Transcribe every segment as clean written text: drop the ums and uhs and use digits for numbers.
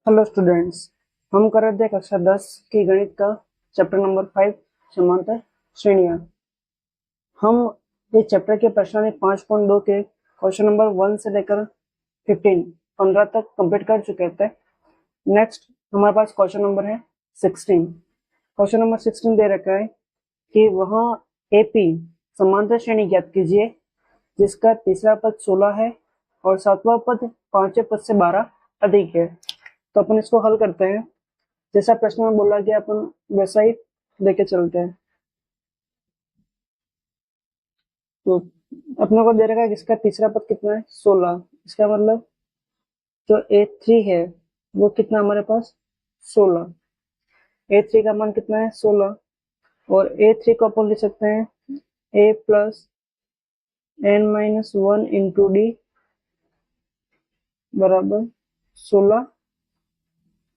Hello students, हम कर रहे थे कक्षा 10 की गणित का चैप्टर नंबर 5 समांतर श्रेणियां। हम इस चैप्टर के प्रश्नावली 5.2 के क्वेश्चन नंबर 1 से लेकर 15 तक कंप्लीट कर चुके थे। नेक्स्ट हमारे पास क्वेश्चन नंबर है 16। क्वेश्चन नंबर 16 दे रखा है कि वह एपी समांतर श्रेणी ज्ञात कीजिए जिसका तीसरा पद 16 है और सातवां पद पांचवें पद से 12 अधिक है। तो अपन इसको हल करते हैं। जैसा प्रश्न में बोला गया अपन वैसा ही लेके चलते हैं। तो अपने को दे रखा है जिसका तीसरा पद कितना है 16। इसका मतलब जो A3 है वो कितना हमारे पास 16। A3 का मान कितना है 16 और A3 को अपन लिख सकते हैं A plus n-1 into D बराबर 16।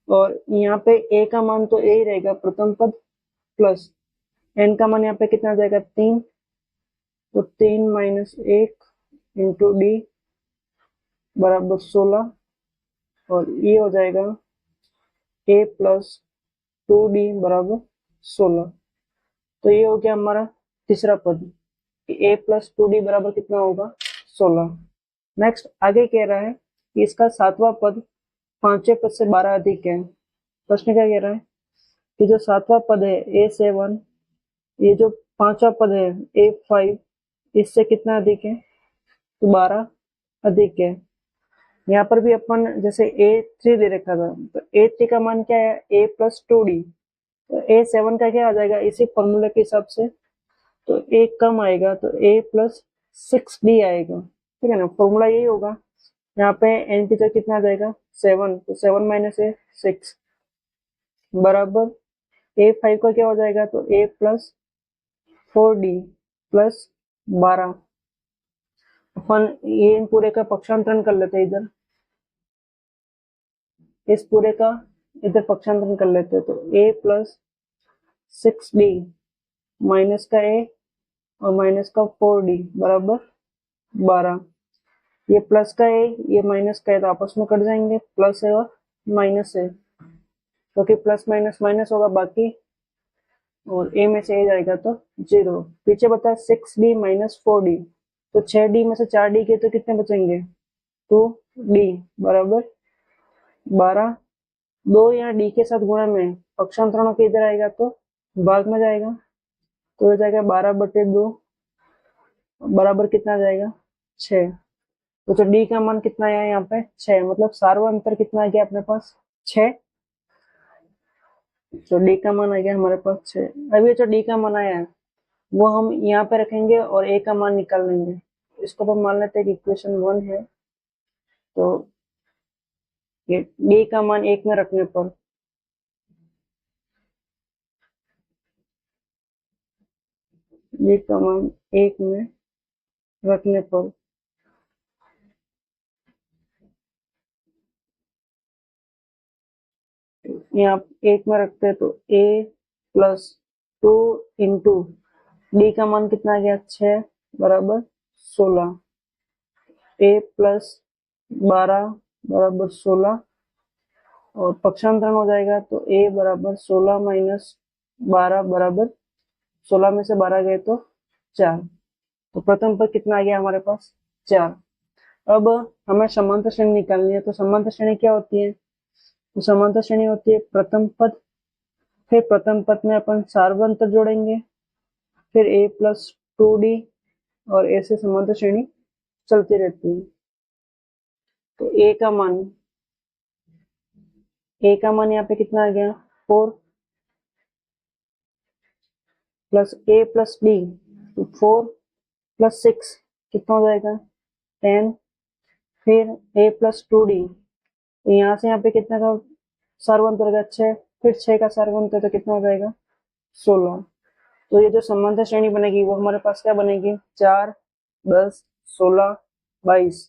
और यहाँ पे A का मान तो A ही रहेगा प्रथम पद प्लस n का मान यहाँ पे कितना आ जाएगा 3, तो 3 माइनस 1 इंटू डी बराबर 16 और ये हो जाएगा a प्लस 2d बराबर 16। तो ये हो गया हमारा तीसरा पद a प्लस 2d बराबर कितना होगा 16। नेक्स्ट आगे कह रहा है कि इसका सातवां पद पांचवें पद से 12 अधिक है। प्रश्न क्या कह रहा है कि जो सातवां पद है A7, ये जो पांचवा पद है A5, इससे कितना अधिक है तो 12 अधिक है। यहाँ पर भी अपन जैसे A3 दे रखा था, तो A3 का मान क्या है A प्लस 2d, तो A7 का क्या आ जाएगा इसी फॉर्मूले के हिसाब से, तो A कम आएगा तो A प्लस 6d आएगा। ठीक है ना, फॉर्मूला यही होगा। यहाँ पे n की जगह कितना आ जाएगा 7, तो 7 माइनस A 6 बराबर A5 का क्या हो जाएगा तो A प्लस 4d प्लस 12। अपन ये पूरे का पक्षांतरण कर लेते हैं इधर, इस पूरे का इधर पक्षांतरण कर लेते हैं, तो a प्लस 6d माइनस का a और माइनस का 4d बराबर 12। ये प्लस का a ये माइनस का a तो आपस में कट जाएंगे, प्लस है और माइनस है, क्योंकि प्लस माइनस माइनस होगा बाकी, और a में से a जाएगा तो 0। पीछे बता 6d माइनस 4d, तो 6d में से 4d के तो कितने बचेंगे 2d बराबर 12। 2 यहाँ डी के साथ गुणा में पक्षांतरणों के इधर आएगा तो भाग में जाएगा, तो हो जाएगा 12/2 बराबर कितना आ जाएगा 6। तो डी का मान कितना आया यहाँ पे 6, मतलब सार्वत्रिक अंतर कितना आ गया अपने पास 6। तो डी का मान आ गया हमारे पास 6। अभी जो डी का मान आया है वो हम यहाँ पे रखेंगे और ए का मान निकाल लेंगे। इसको हम मान लेते हैं कि इक्वेशन 1 है, तो ये डी का मान 1 में रखने पर डी का मान 1 में रखने पर यहाँ 1 में रखते हैं तो a प्लस 2 इंटू डी का मान कितना आ गया 6 बराबर 16। a प्लस 12 बराबर 16 और पक्षांतरण हो जाएगा तो a बराबर 16 माइनस 12 बराबर 16 में से 12 गए तो 4। तो प्रथम पद कितना आ गया हमारे पास 4। अब हमें समांतर श्रेणी निकालनी है, तो समांतर श्रेणी क्या होती है, तो समांतर श्रेणी होती है प्रथम पद, फिर प्रथम पद में अपन सार्वंतर जोड़ेंगे, फिर a प्लस 2d और ऐसे समांतर श्रेणी चलती रहती है। तो a का मान यहाँ पे कितना आ गया 4 प्लस a प्लस d, तो 4 प्लस 6 कितना हो जाएगा 10, फिर a प्लस 2d, तो यहाँ से यहाँ पे कितना का सार्वंतर होगा 6, फिर 6 का सार्वंतर तो कितना हो जाएगा 16। तो ये जो समांतर श्रेणी बनेगी वो हमारे पास क्या बनेगी 4, 10, 16, 22।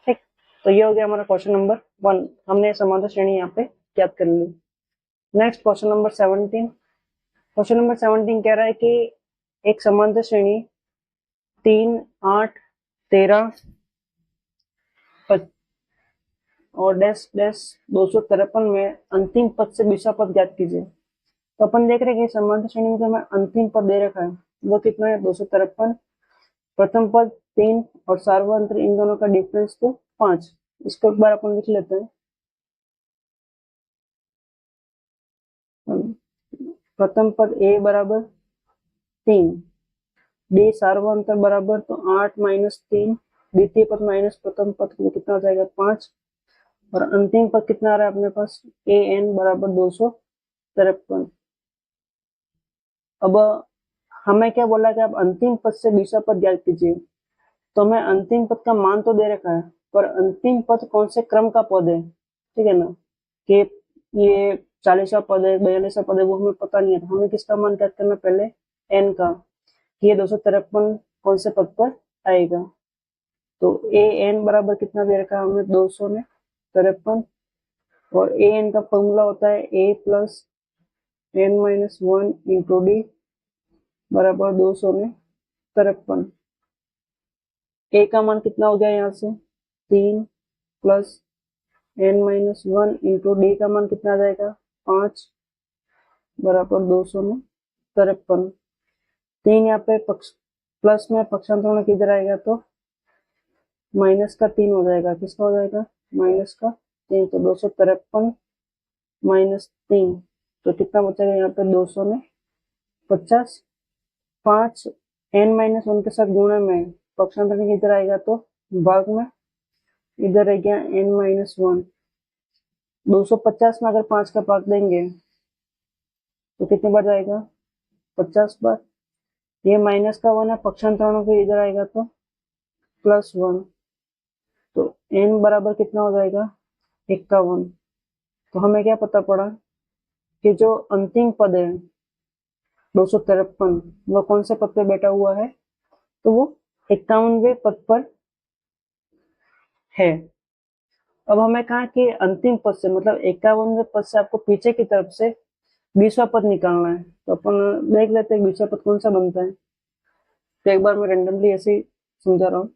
ठीक, तो ये हो गया हमारा क्वेश्चन नंबर 1। हमने समांतर श्रेणी यहाँ पे ज्ञात कर ली। Next question number 17। Question number 17 कह रहा है कि एक समांतर श्रेणी 3, 8, 13, और डैश डैश 253 में अंतिम पद से बीसवा पद ज्ञात कीजिए। तो अपन देख रहे हैं कि समांतर श्रेणी में जो हमें अंतिम पद दे रखा है वो कितना है 253, प्रथम पद 3 और सार्वंत्र इन दोनों का डिफरेंस तो 5। इसको एक बार अपन लिख लेते हैं। प्रथम पद a बराबर 3, डी सार्वंतर बराबर तो 8 माइनस 3, द्वितीय पद माइनस प्रथम पद में कितना हो जाएगा 5, और अंतिम पद कितना आ रहा है अपने पास ए एन बराबर 253। अब हमें क्या बोला कि आप अंतिम पद से बीसवा पद ज्ञात कीजिए। तो हमें अंतिम पद का मान तो दे रखा है, पर अंतिम पद कौन से क्रम का पद है, ठीक है ना, कि ये 40वां पद है 42वां पद है वो हमें पता नहीं है। तो हमें किसका मान ज्ञात करना पहले एन का, ये 253 कौन से पद पर आएगा। तो ए एन बराबर कितना दे रखा है हमें 253, और ए एन का फॉर्मूला होता है A plus N minus 1 into D बराबर 253। ए का मान कितना हो गया यहाँ से 3 plus N minus 1 into D का मान कितना आ जाएगा 5 बराबर 253। 3 यहाँ पे पक्ष प्लस में पक्षांतरण किधर आएगा तो माइनस का 3 हो जाएगा। किसका हो जाएगा माइनस का 3, तो 253 माइनस 3 तो कितना बचेगा यहाँ पे 250। 5 एन माइनस 1 के साथ गुणा में पक्षांतरण किधर आएगा तो भाग में, इधर रह गया एन माइनस 1। 250 में अगर 5 का भाग देंगे तो कितनी बार जाएगा 50 बार। ये माइनस का 1 है, पक्षांतरणों के इधर आएगा तो प्लस 1, तो n बराबर कितना हो जाएगा 51। तो हमें क्या पता पड़ा कि जो अंतिम पद है 253 वो कौन से पद पे बैठा हुआ है, तो वो 51वें पद पर है। अब हमें कहा कि अंतिम पद से मतलब 51वें पद से आपको पीछे की तरफ से 20वां पद निकालना है। तो अपन देख लेते हैं 20वां पद कौन सा बनता है। तो एक बार मैं रैंडमली ऐसे ही समझा रहा हूँ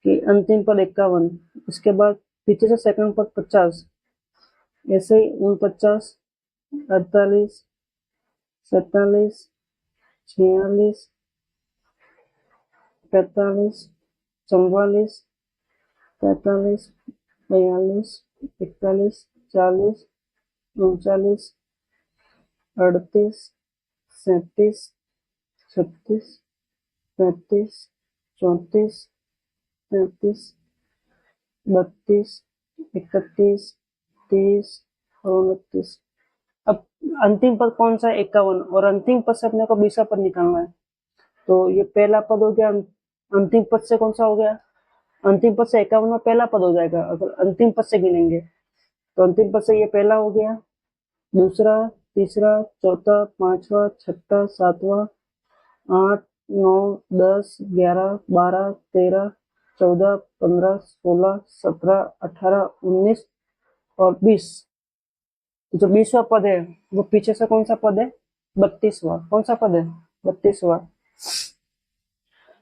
कि अंतिम पद 51, उसके बाद पीछे से सेकंड पद 50, ऐसे ही 49, 48, 47, 46, 45, 44, 45, 42, 41, 40, 39, 38, 37, 36, 35, 34, 35, 32, 31, 30 और 29। अब अंतिम पद कौन सा है 51, और अंतिम पद से अपने को 20वां पद निकालना है। तो ये पहला पद हो गया, अंतिम पद से कौन सा हो गया, अंतिम पद से 51 में पहला पद हो जाएगा अगर अंतिम पद से गिनेंगे। तो अंतिम पद से ये पहला हो गया, दूसरा, तीसरा, चौथा, पांचवा, छठा, सातवां, 8, 9, 10, 11, 12, 13, 14, 15, 16, 17, 18, 19 और 20। जो 20वां पद है वो पीछे से कौन सा पद है 32वां। कौन सा पद है 32वां,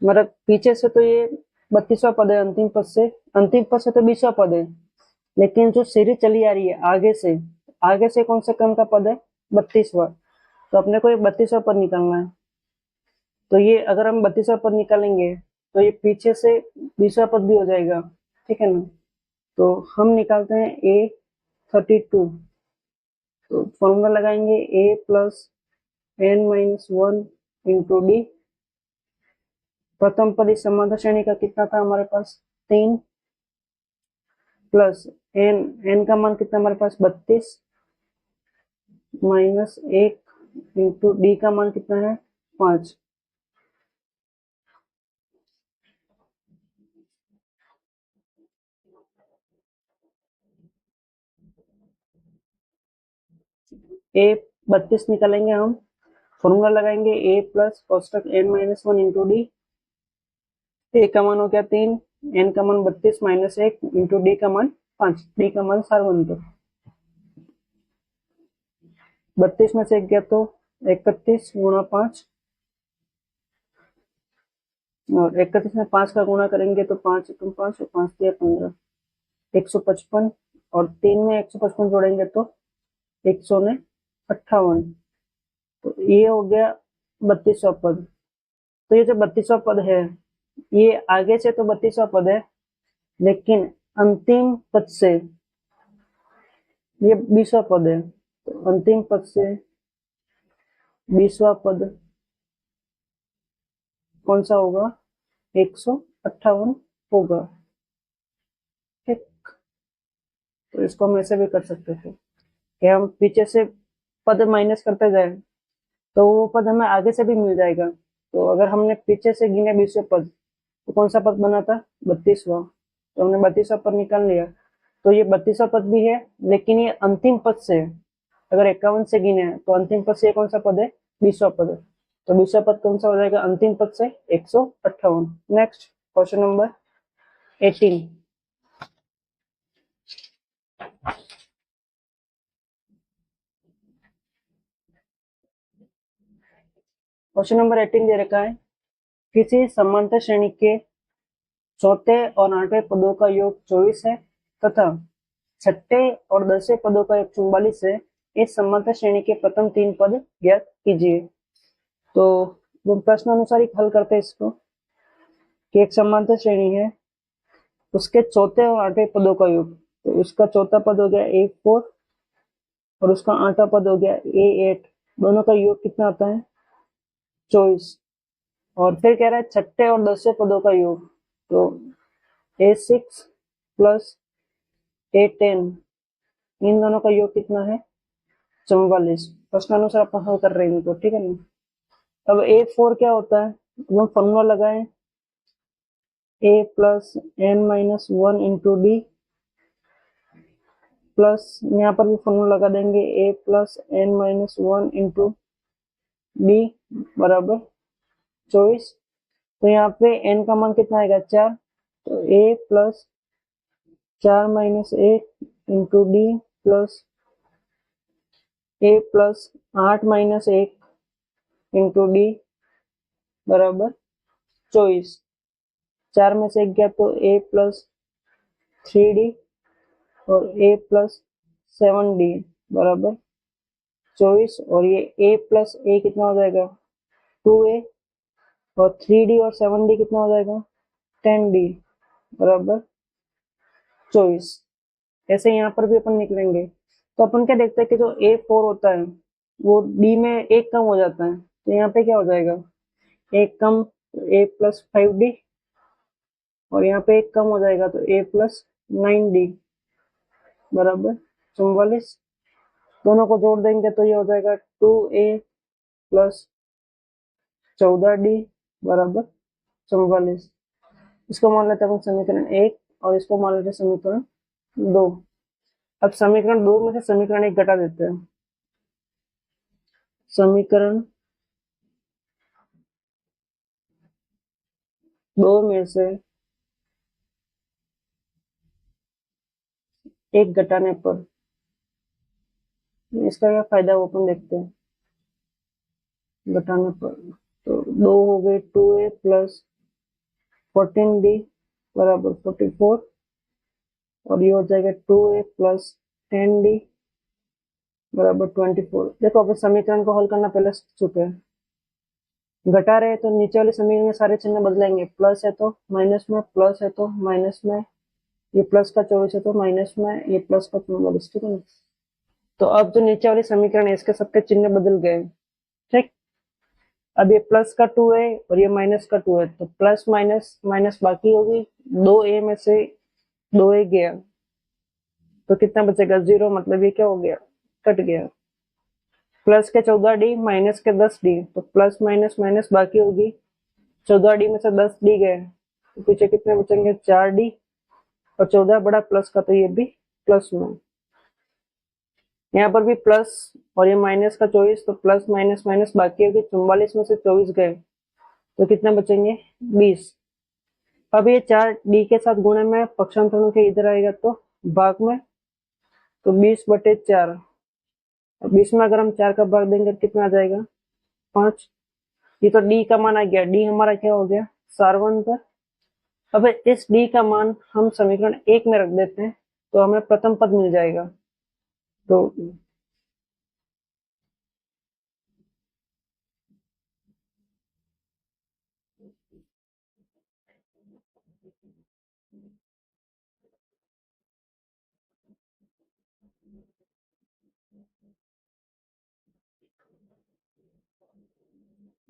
मतलब पीछे से तो ये 32वां पद है, अंतिम पद से तो 20वां पद है, लेकिन जो सीरीज चली आ रही है आगे से कौन से क्रम का पद है 32वां। तो अपने को ये 32वां पद निकालना है। तो ये अगर हम 32वां पद निकालेंगे तो ये पीछे से 20वां पद भी हो जाएगा, ठीक है ना। तो हम निकालते हैं A32। तो फॉर्मूला लगाएंगे A plus N minus 1 into D. प्रथम पद इस समांतर श्रेणी का कितना था हमारे पास 3, प्लस एन का मान कितना हमारे पास 32 माइनस 1 इंटू डी का मान कितना है 5। ए 32 निकालेंगे हम, फॉर्मूला लगाएंगे ए प्लस कोष्टक N minus 1 into D. A का मान हो गया 3, एन का मान 32 माइनस 1 इंटू डी का मान 5। डी का मान सार्वंतर 32 में से 1 गया तो 31 गुणा 5, और 31 में 5 का गुणा करेंगे तो 5 एकम 5 और 5 दिया 15, 155 और 3 में 155 जोड़ेंगे तो 158। तो ये हो गया 32वां पद। तो ये जो 32वां पद है, ये आगे से तो 32वां पद है, लेकिन अंतिम पद से ये 20वां पद है। तो अंतिम पद से 20वां पद कौन सा होगा? 158 होगा। ठीक, तो इसको हम ऐसे भी कर सकते थे कि हम पीछे से पद माइनस करते जाए तो वो पद हमें आगे से भी मिल जाएगा। तो अगर हमने पीछे से गिने 20वें पद, तो कौन सा पद बना था? 32वां। तो हमने 32वां पद निकाल लिया। तो ये 32वां पद भी है, लेकिन ये अंतिम पद से है। अगर 51 से गिने तो अंतिम पद से कौन सा पद है? 20वां पद है। तो 20वां पद कौन सा हो जाएगा अंतिम पद से? 158। Next question number 18। Question number 18 दे रखा है, किसी समांतर श्रेणी के चौथे और आठवें पदों का योग 24 है तथा छठे और 10वें पदों का योग 44 है। इस समांतर श्रेणी के प्रथम 3 पद ज्ञात कीजिए। तो वो प्रश्न अनुसार ही हल करते हैं इसको कि एक समांतर श्रेणी है, उसके चौथे और आठवें पदों का योग। तो उसका चौथा पद हो गया A4 और उसका आठवां पद हो गया A8। दोनों का योग कितना आता है? 24। और फिर कह रहा है छठे और 10वें पदों का योग। तो A6 प्लस A10, इन दोनों का योग कितना है? 44। प्रश्नानुसार अपन हल कर रहे हैं इनको, ठीक है ना। अब A4 क्या होता है? हम फॉर्मूला लगाएं, A plus n minus 1 into D, plus यहाँ पर भी फॉर्मूला लगा देंगे A plus n minus 1 into D बराबर 24। तो यहाँ पे n का मान कितना आएगा? 4। तो A plus 4 minus 1 into D plus A plus 8 minus 1 into D बराबर 24। 4 में से 1 गया तो A प्लस 3D और A प्लस 7D बराबर 24। और ये A प्लस A कितना हो जाएगा? 2A। और 3D और 7D कितना हो जाएगा? 10D बराबर 24। ऐसे यहाँ पर भी अपन निकलेंगे। तो अपन क्या देखते हैं कि जो A4 होता है वो D में एक कम हो जाता है। तो यहाँ पे क्या हो जाएगा? एक कम तो A प्लस 5D, और यहाँ पे एक कम हो जाएगा तो A प्लस 9D बराबर 44। दोनों को जोड़ देंगे तो ये हो जाएगा 2A प्लस 14D बराबर 44। इसको मान लेते हैं समीकरण 1 और इसको मान लेते हैं समीकरण 2। अब समीकरण 2 में से समीकरण 1 घटा देते हैं। समीकरण 2 में से 1 घटाने पर इसका क्या फायदा वो अपन देखते हैं। घटाने पर तो 2 हो गए 2A प्लस 14D बराबर 44, और ये हो जाएगा 2A प्लस 10D बराबर 24। देखो अब समीकरण को हल करना पहले सीख चुके हैं। घटा रहे तो नीचे वाले समीकरण में सारे चिन्ह बदलेंगे। प्लस है तो माइनस में, प्लस है तो माइनस में, ये प्लस का 24 है तो माइनस में, ये प्लस का 44, ठीक है ना। तो अब जो नीचे वाले समीकरण है इसके सबके चिन्ह बदल गए, ठीक। अब ये प्लस का 2 है और ये माइनस का 2 है, तो प्लस माइनस माइनस बाकी होगी। 2A में से 2A गया तो कितना बचेगा? 0। मतलब ये क्या हो गया? कट गया। प्लस के 14D माइनस के 10D, तो प्लस माइनस माइनस बाकी होगी। 14D में से 10D गए तो पीछे कितने बचेंगे? 4D। और 14 बड़ा प्लस का तो ये भी प्लस में। यहाँ पर भी प्लस और ये माइनस का 24, तो प्लस माइनस माइनस बाकी होगी। 44 में से 24 गए तो कितने बचेंगे? 20। अब ये 4D के साथ गुणे में पक्षांतरण के इधर आएगा तो भाग में, तो 20/4। 20 में अगर हम 4 का भाग देंगे तो कितना आ जाएगा? 5। ये तो D का मान आ गया। D हमारा क्या हो गया? सारवंतर। अब इस D का मान हम समीकरण 1 में रख देते हैं तो हमें प्रथम पद मिल जाएगा। तो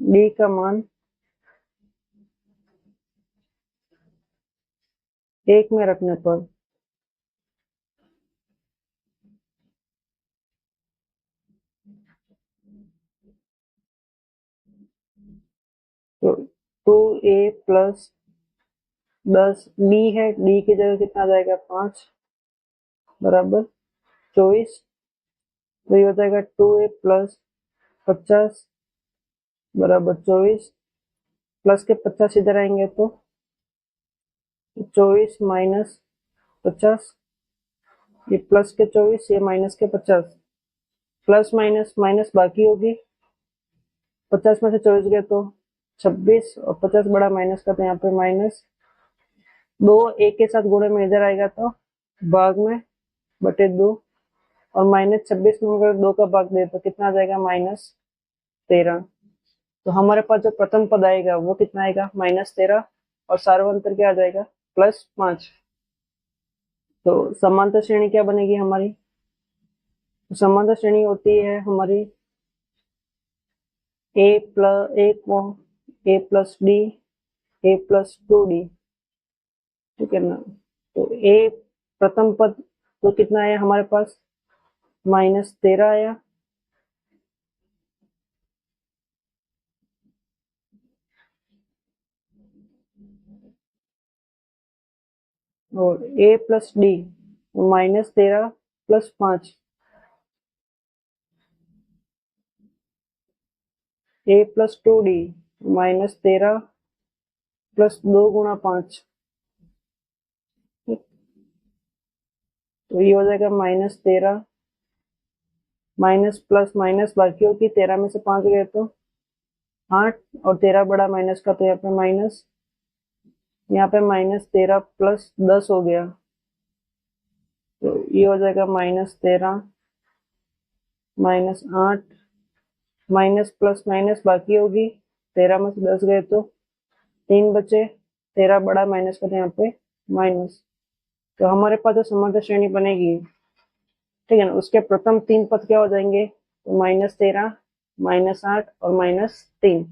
डी का मान 1 में रखने पर तो 2a प्लस 10 डी है, डी की जगह कितना आ जाएगा 5 बराबर 24। तो ये हो जाएगा 2a प्लस 50 बराबर 24। प्लस के 50 इधर आएंगे तो 24 माइनस 50, ये प्लस के 24, ये माइनस के 50, प्लस माइनस माइनस बाकी होगी, 50 में से 24 गए तो 26 और 50 बड़ा माइनस का, तो यहाँ पे माइनस 2 एक के साथ गुणे में इधर आएगा तो भाग में बटे 2, और माइनस 26 में अगर 2 का भाग दे तो कितना आ जाएगा -13। तो हमारे पास जो प्रथम पद आएगा वो कितना आएगा -13, और सार्वंतर क्या आ जाएगा +5। तो समांतर श्रेणी क्या बनेगी हमारी? तो समांतर श्रेणी होती है हमारी a plus D, a plus 2d, ठीक है ना। तो a प्रथम पद तो कितना आया हमारे पास -13 आया, और a plus D -13 plus 5, a plus 2d -13 plus 2 गुणा 5, तो ये हो जाएगा -13 माइनस प्लस माइनस बाकी होगी, 13 में से 5 गए तो 8, और 13 बड़ा माइनस का, तो यहाँ पे माइनस, यहाँ पे -13 प्लस 10 हो गया, तो ये हो जाएगा -13 -8 माइनस प्लस माइनस बाकी होगी, 13 में से 10 गए तो 3 बचे, 13 बड़ा माइनस का, तो यहाँ पे माइनस। तो हमारे पास जो समांतर श्रेणी बनेगी, ठीक है ना, उसके प्रथम 3 पद क्या हो जाएंगे? तो -13 -8 और -3,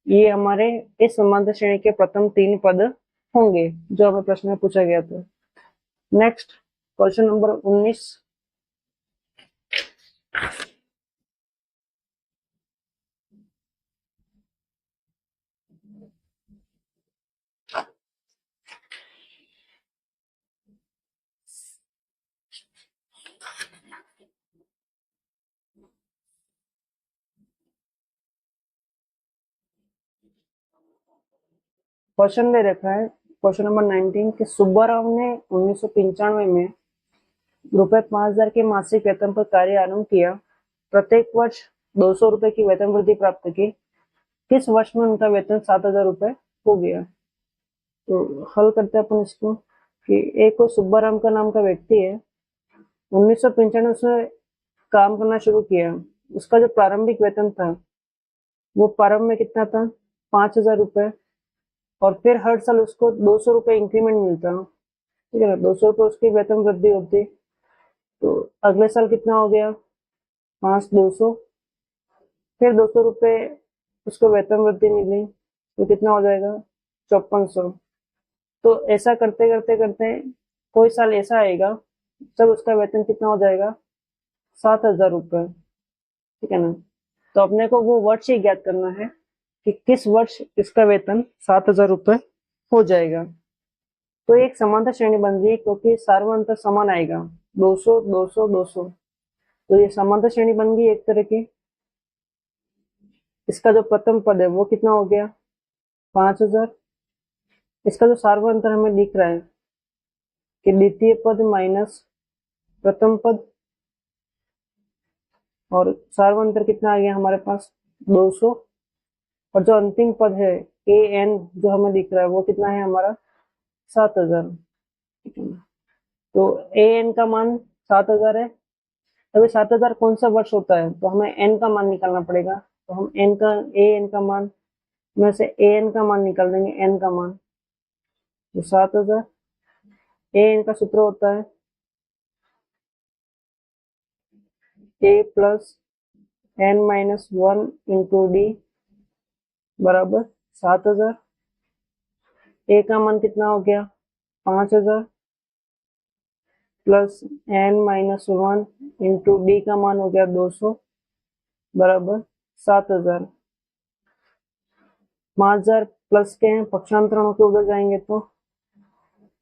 ये हमारे इस समांतर श्रेणी के प्रथम 3 पद होंगे जो हमें प्रश्न में पूछा गया था। Next question number 19। क्वेश्चन दे रखा है, क्वेश्चन नंबर 19 कि सुब्बाराव ने 1995 में ₹5000 के मासिक वेतन पर कार्य आरंभ किया, प्रत्येक वर्ष 200 रुपए की वेतन वृद्धि प्राप्त की, किस वर्ष में उनका वेतन 7000 रुपए हो गया? तो हल करते हैं अपन इसको कि एक को सुब्बाराम का नाम का व्यक्ति है, 1995 उसने काम करना शुरू किया, उसका जो प्रारंभिक वेतन था वो प्रारंभ में कितना था 5000 रुपए, और फिर हर साल उसको 200 रुपए इंक्रीमेंट मिलता, ठीक है ना, 200 रुपए उसकी वेतन वृद्धि होती। तो अगले साल कितना हो गया 5200, फिर 200 रुपए उसको वेतन वृद्धि मिली, तो कितना हो जाएगा 5400। तो ऐसा करते करते करते कोई साल ऐसा आएगा जब उसका वेतन कितना हो जाएगा 7000 रुपए, ठीक है ना। तो अपने को वो वर्ष ही ज्ञात करना है कि किस वर्ष इसका वेतन 7000 रुपए हो जाएगा। तो एक समांतर श्रेणी बन रही है क्योंकि सार्वंतर समान आएगा 200 200 200, तो ये समांतर श्रेणी बन गई एक तरह की। इसका जो प्रथम पद है वो कितना हो गया 5000, इसका जो सार्वंतर हमें दिख रहा है कि द्वितीय पद माइनस प्रथम पद, और सार्वंतर कितना आ गया हमारे पास 200, और जो अंतिम पद है ए एन जो हमें दिख रहा है वो कितना है हमारा 7000, ठीक है ना। तो ए एन का मान 7000 है। अभी 7000 कौन सा वर्ष होता है, तो हमें एन का मान निकालना पड़ेगा। तो हम ए एन का मान में से ए एन का मान निकाल देंगे, एन का मान। तो 7000 ए एन का सूत्र होता है A plus N minus 1 into D बराबर 7000। ए का मान कितना हो गया 5000 plus N minus 1 into D का मान हो गया 200 बराबर 7000। 5000 प्लस के हैं, पक्षांतरणों के उधर जाएंगे तो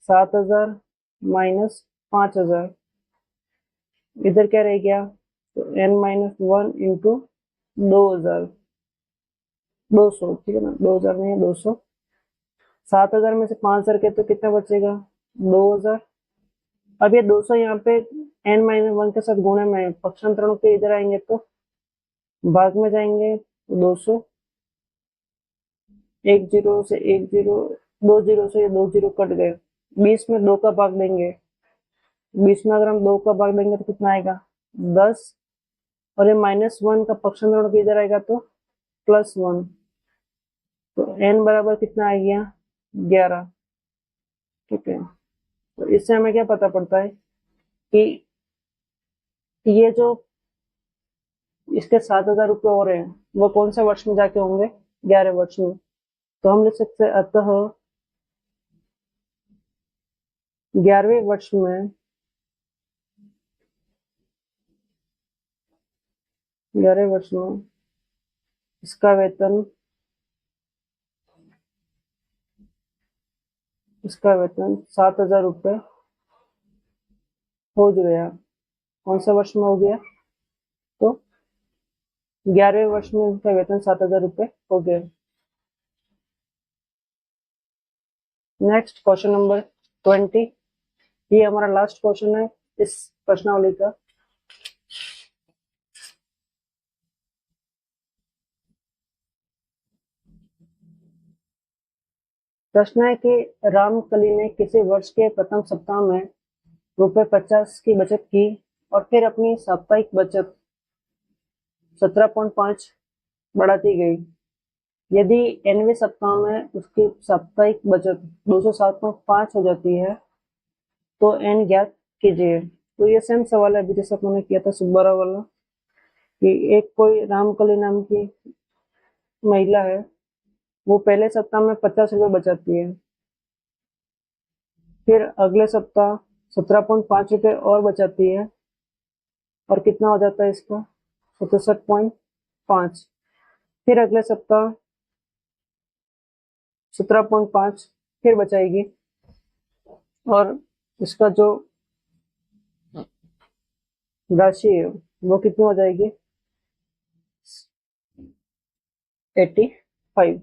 7000 माइनस 5000, इधर क्या रह गया, तो एन माइनस 1 इंटू 2000, 200, ठीक है ना, 2000 नहीं है 200। 7000 में से 5000 के तो कितना बचेगा 2000। अब ये 200 यहाँ पे एन माइनस 1 के साथ गुणे में, पक्षांतरणों के इधर आएंगे तो भाग में जाएंगे, 200, एक जीरो से एक जीरो, 2 जीरो से ये 2 जीरो कट गए, 20 में 2 का भाग देंगे, 20 में अगर हम 2 का भाग देंगे तो कितना आएगा 10, और ये -1 का पक्षांतरण के इधर आएगा तो +1, तो n बराबर कितना आ गया 11। ठीक है, तो इससे हमें क्या पता पड़ता है कि ये जो इसके 7000 रुपये हो रहे हैं वो कौन से वर्ष में जाके होंगे 11 वर्ष में। तो हम लिख सकते हैं अतः 11वें वर्ष में 11वें वर्ष में इसका वेतन 7000 रुपये हो गया। कौन सा वर्ष में हो गया, तो 11वें वर्ष में इसका वेतन 7000 रुपये हो गया। नेक्स्ट क्वेश्चन नंबर 20, ये हमारा लास्ट क्वेश्चन है इस प्रश्नावली का। प्रश्न है कि रामकली ने किसी वर्ष के प्रथम सप्ताह में ₹50 की बचत की और फिर अपनी साप्ताहिक बचत 17.5 बढ़ाती गई। यदि nवें सप्ताह में उसकी साप्ताहिक बचत 207.5 हो जाती है तो n ज्ञात कीजिए। तो ये सेम सवाल है अभी जैसा मैंने किया था सुब्बाराव वाला, कि एक कोई रामकली नाम की महिला है, वो पहले सप्ताह में 50 रुपये बचाती है, फिर अगले सप्ताह 17.5 रुपये और बचाती है, और कितना हो जाता है इसका 67.5, फिर अगले सप्ताह 17.5 फिर बचाएगी, और इसका जो राशि है वो कितनी हो जाएगी 85,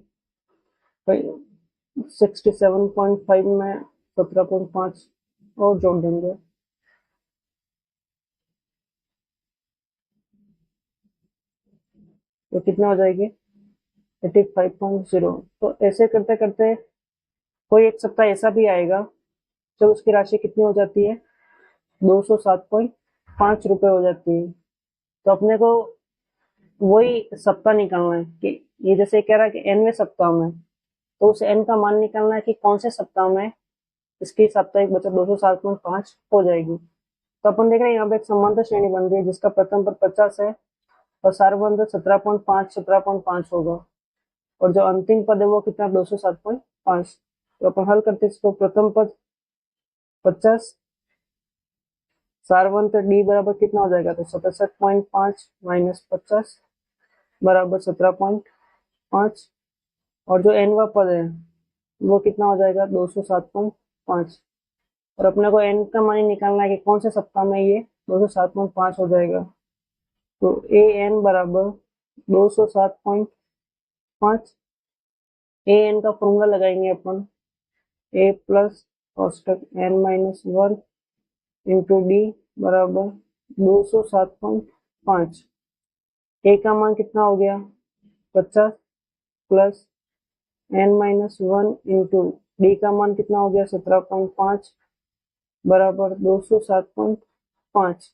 67.5 में 17.5 और जोड़ देंगे, तो कितना हो जाएगी 85.0। तो ऐसे करते करते कोई एक सप्ताह ऐसा भी आएगा जब उसकी राशि कितनी हो जाती है 207.5 रुपये हो जाती है। तो अपने को वही सप्ताह निकालना है कि ये जैसे कह रहा है कि nवें सप्ताह में, तो उस n का मान निकालना है कि कौन से सप्ताह में इसकी साप्ताहिक बचत 207.5 हो जाएगी। तो अपन देख रहे हैं यहाँ पे एक समांतर श्रेणी बन रही है जिसका प्रथम पद 50 है और सारबंध 17.5 होगा, और जो अंतिम पद है वो कितना 207.5। तो अपन हल करते इसको, प्रथम पद 50, सारवंत डी बराबर कितना हो जाएगा, तो 67.5 माइनस 50 बराबर 17.5, और जो एनवा पद है वो कितना हो जाएगा 207.5, और अपने को एन का मान निकालना है कि कौन से सप्ताह में ये 207.5 हो जाएगा। तो ए एन बराबर 207.5, ए एन का फॉर्मूला लगाएंगे अपन, ए प्लस औसतक एन माइनस 1 इंटू डी बराबर 207.5। ए का मान कितना हो गया 50 plus N minus 1 into D का मान कितना हो गया 17.5 बराबर 207.5।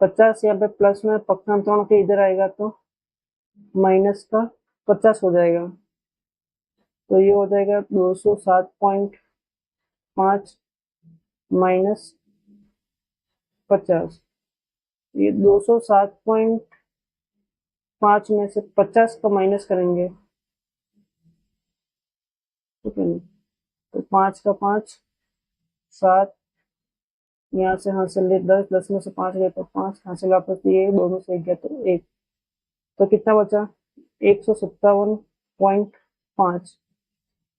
50 यहाँ पे प्लस में पक्षांतरण के इधर आएगा तो माइनस का 50 हो जाएगा, तो ये हो जाएगा 207.5 माइनस 50। ये 207.5 में से 50 का माइनस करेंगे, ठीक है ना, तो 5 का 5 7, यहाँ से हासिल 10, 10 में से 5 गए तो 5 हासिल, वापस ये दोनों से 1 गया तो 1, तो कितना बचा 157.5।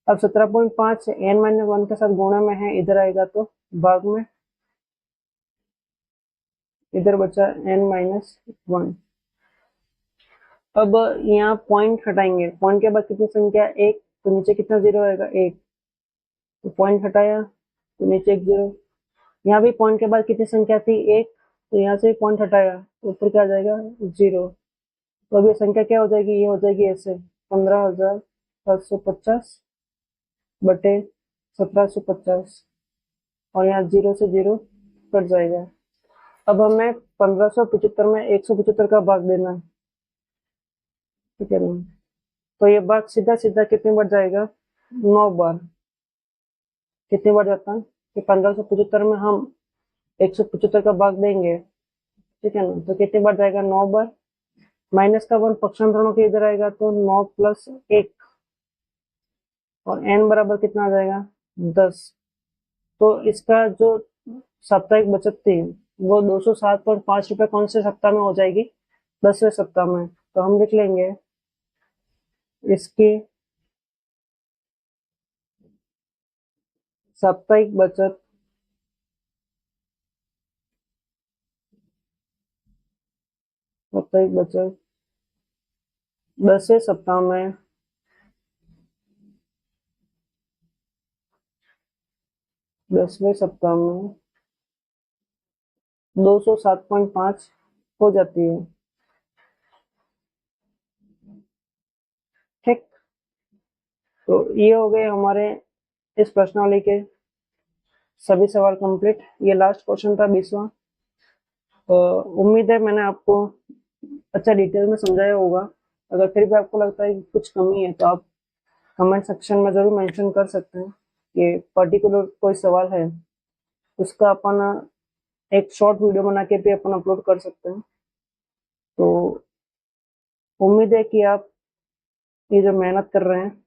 अब 17.5 n-1 के साथ गुणा में है, इधर आएगा तो भाग में, इधर बचा n-1। अब यहाँ पॉइंट हटाएंगे, पॉइंट के बाद कितनी संख्या 1, तो नीचे कितना जीरो आएगा 1, तो पॉइंट हटाया तो नीचे 1 जीरो। यहाँ भी पॉइंट के बाद कितनी संख्या थी 1, तो यहाँ से पॉइंट हटाया तो ऊपर क्या आ जाएगा 0। तो अब ये संख्या क्या हो जाएगी, ये हो जाएगी ऐसे 15,750 बटे 1750, और यहाँ 0 से 0 कट जाएगा। अब हमें 1575 में 175 का भाग देना है, ठीक है ना, तो ये भाग सीधा सीधा कितनी बार जाएगा 9 बार। कितनी बार जाता है कि 1575 में हम 175 का भाग देंगे, ठीक है ना, तो कितनी बार जाएगा 9 बार। माइनस का 1 पक्षांतरणों के इधर आएगा तो 9 + 1, और n बराबर कितना आ जाएगा 10। तो इसका जो साप्ताहिक बचत थी वो 207.5 रुपए कौन से सप्ताह में हो जाएगी, 10वें सप्ताह में। तो हम लिख लेंगे इसकी साप्ताहिक बचत 10वें सप्ताह में 207.5 हो जाती है, ठीक। तो ये हो गए हमारे इस प्रश्नावली के सभी सवाल कंप्लीट। ये लास्ट क्वेश्चन था 20वां। उम्मीद है मैंने आपको अच्छा डिटेल में समझाया होगा। अगर फिर भी आपको लगता है कि कुछ कमी है तो आप कमेंट सेक्शन में जरूर मेंशन कर सकते हैं कि पर्टिकुलर कोई सवाल है, उसका अपन एक शॉर्ट वीडियो बना के भी अपन अपलोड कर सकते हैं। तो उम्मीद है कि आप ये जो मेहनत कर रहे हैं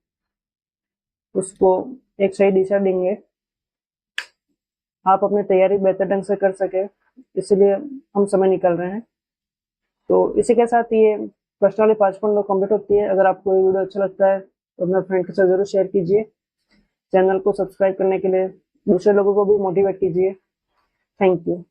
उसको एक सही दिशा देंगे, आप अपनी तैयारी बेहतर ढंग से कर सके, इसलिए हम समय निकाल रहे हैं। तो इसी के साथ ये प्रश्नावली 5.2 कंप्लीट होती है। अगर आपको ये वीडियो अच्छा लगता है तो अपने फ्रेंड के साथ जरूर शेयर कीजिए। चैनल को सब्सक्राइब करने के लिए दूसरे लोगों को भी मोटिवेट कीजिए। Thank you.